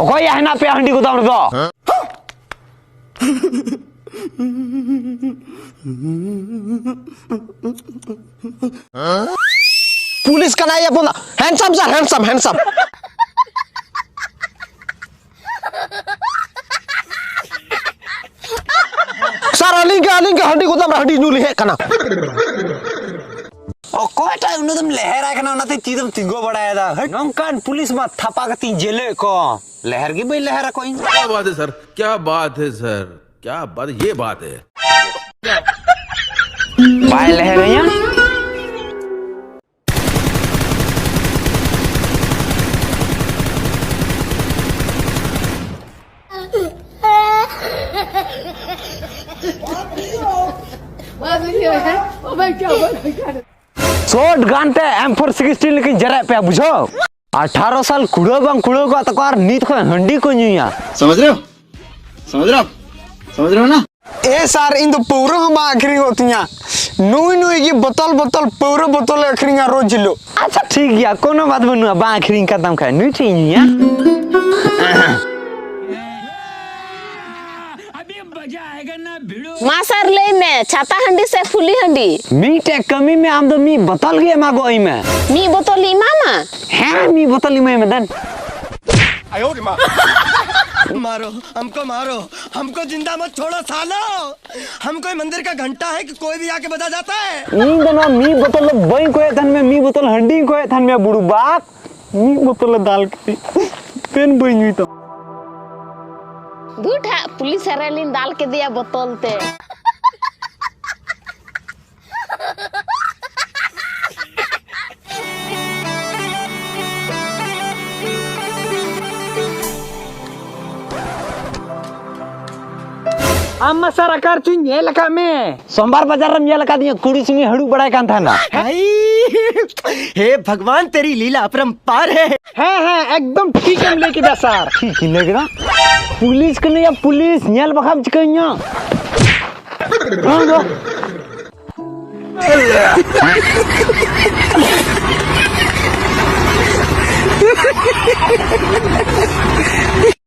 ओको या ना पे हंडी को दाम दो पुलिस का नाम बोला हैंडसम सर हैंडसम सर अलिंग के हंडी को दाम हंडी न्यू लिहे कना ओकोटा उन तुम लहर आके ना ते तीदम तिगो बड़ाया दा नंकान पुलिस मा थपा के ती जेले को लहर की भाई लहर कोई क्या बात है सर क्या बात है सर क्या बात ये बात है बाय लहर है यहाँ शॉर्ट गन पे M416 लेकिन जरा पे बुझो 18 साल कुड़ो बंग कुड़ो को तकार नीत को हंडी को न्यूया समझ रहे हो ना ए सर इन तो पूरा हम आखिरी होतिया नुई की बोतल पूरा बोतल आखिरी रोज जिलो अच्छा ठीक है कोनो बात बनु बा आखिरी का दाम खाए नुई ठीक न्यूया माँ सर ले में छाता हंडी से फुली हंडी मीट कमी में आम तो मी बोतल गए मागो आई में मी बोतली मामा है मी बोतल में मदन मारो हमको जिंदा मत छोड़ो सालो हम कोई मंदिर का घंटा है कि कोई भी आके बजा जाता है इन दोनों मी बोतल बई को थन में मी बोतल हंडी को थन में बुड़ू बाप मी बोतल दाल के पेन बई नी तो दूठा पुलिस हरेलिन डाल के दिया बोतल ते अम्मा सर आकार चुन ये लगा में सोमवार बाजार में ये लगा दिया कुड़ी सुनी हड़ू बड़ा कान था ना हे भगवान तेरी लीला अपरंपार है एकदम ठीक है लेके दा सर ठीक है लेके दा पुलिस के नहीं पुलिस न्याल बखाम चिकन्या हां